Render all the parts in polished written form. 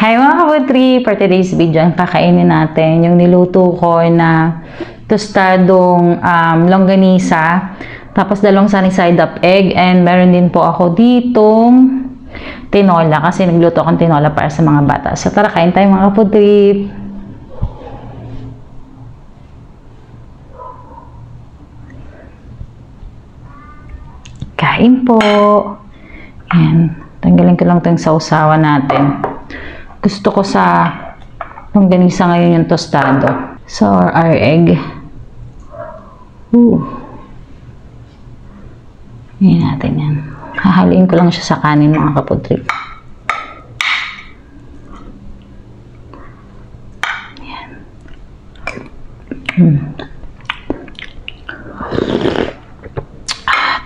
Hi mga kabutri! For today's video, ang kakainin natin yung niluto ko na tostadong longganisa, tapos dalawang sunny side up egg, and meron din po ako ditong tinola kasi nagluto akong tinola para sa mga bata. So tara, kain tayo mga kabutri! Kain po! Ayan, tanggalin ko lang itong sausawan natin. Gusto ko sa longganisa ngayon yung tostado. So, our egg. Ayan natin yan. Hahaliin ko lang siya sa kanin mga kaputri. Ayan.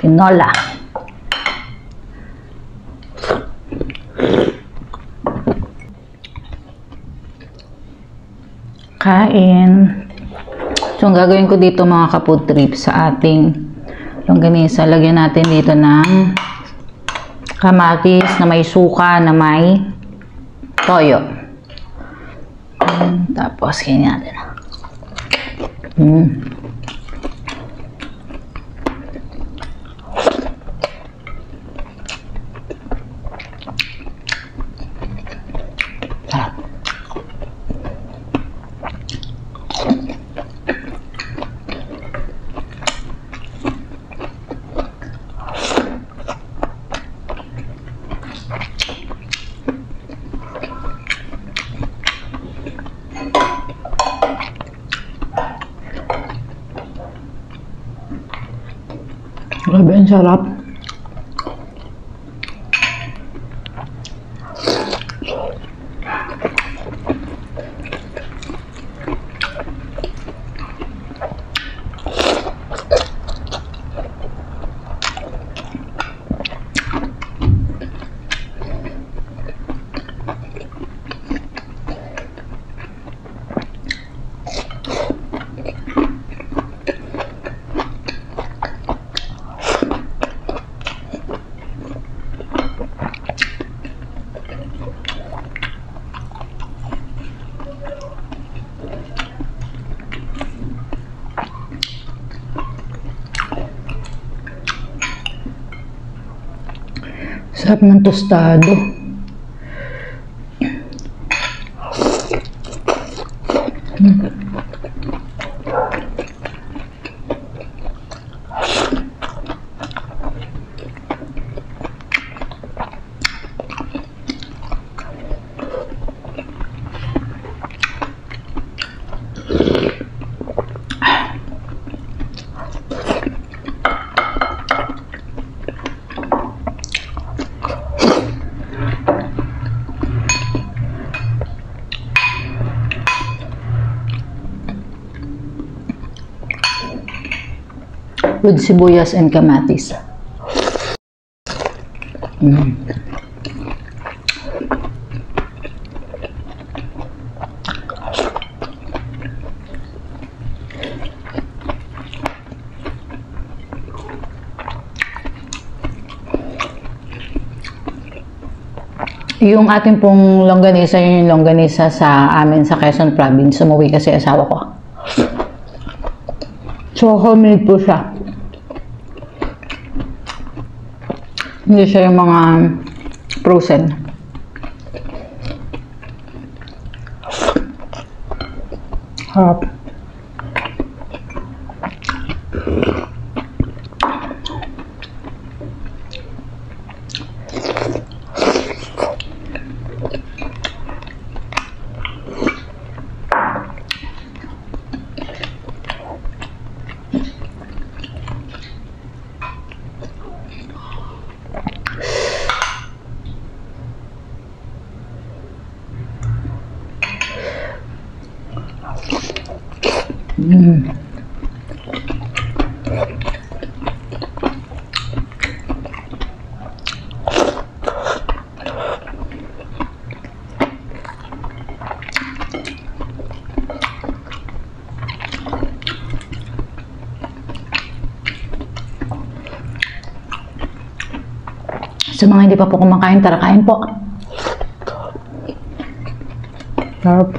Tinola. Kain. So, ang gagawin ko dito mga kaputri sa ating longganisa, lagyan natin dito ng kamatis na may suka, na may toyo. Tapos, kainin natin. Grabe, ang sarap. Sarap ng tostado. With sibuyas and kamatis. Yung ating pong longganisa, yun yung longganisa sa amin sa Quezon Province. Sumuwi kasi asawa ko. So, homemade po siya. Hindi siya yung mga frozen. Harap. Sa mga hindi pa po kumakain, tara kain po. Sarap.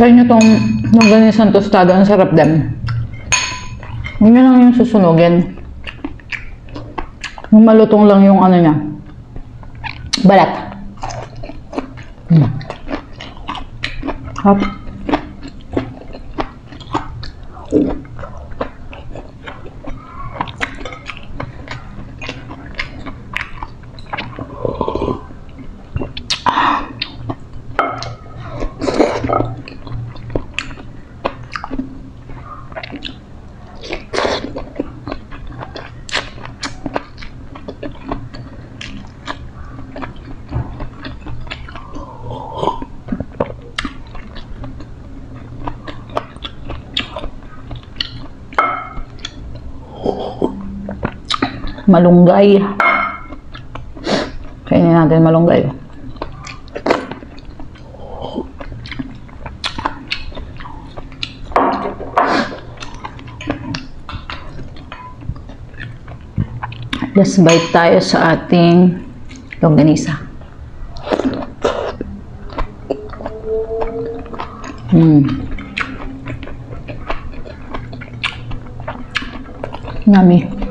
Try nyo tong longganisang tostado. Ang sarap din. Yun lang yung susunugin. Yung malutong lang yung ano niya. Balat. Hop. Malunggay. Kainin natin malunggay. Let's bite tayo sa ating longganisa. Yummy.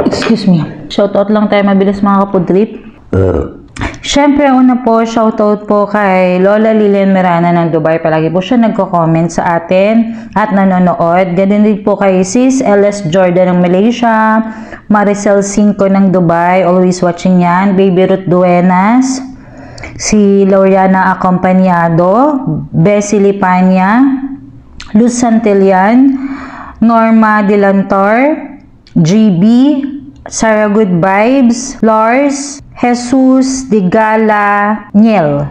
Excuse me. Shoutout lang tayo mabilis mga kapudrip. Siyempre, una po, shoutout po kay Lola Lilian Mirana ng Dubai. Palagi po siya nagko-comment sa atin at nanonood. Ganun din po kay Sis LS Jordan ng Malaysia, Maricel Cinco ng Dubai, always watching yan. Baby Ruth Duenas, si Lauriana Acompañado, Bessie Lipanya, Luz Santillan, Norma Dilantor, GB, Sarah Good Vibes, Lars, Jesus Digala Niel.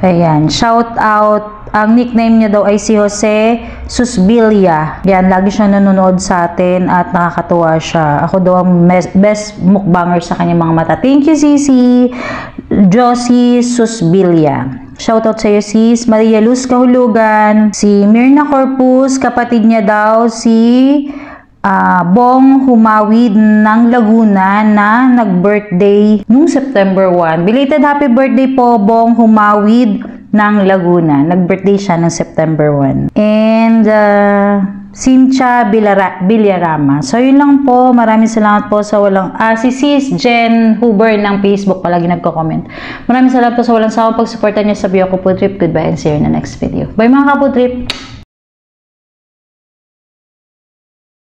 Ayan, shout out. Ang nickname niya daw ay si Jose Susbilia. Yan, lagi siya nanonood sa atin at nakakatuwa siya. Ako daw ang best mukbanger sa kanyang mga mata. Thank you, Sisi Josie Susbilia. Shoutout sa iyo, sis. Maria Luz Kahulugan. Si Mirna Corpus, kapatid niya daw si Bong Humawid ng Laguna na nag-birthday nung September 1. Belated happy birthday po, Bong Humawid ng Laguna. Nag-birthday siya ng September 1. And Cynthia Villarama. So, yun lang po. Maraming salamat po sa walang... si Sis Jen Huber ng Facebook palagi nagko-comment. Maraming salamat po sa walang sawang pagsuporta niyo sa Bio Kapudrip. Goodbye and see you in the next video. Bye mga Kapudrip!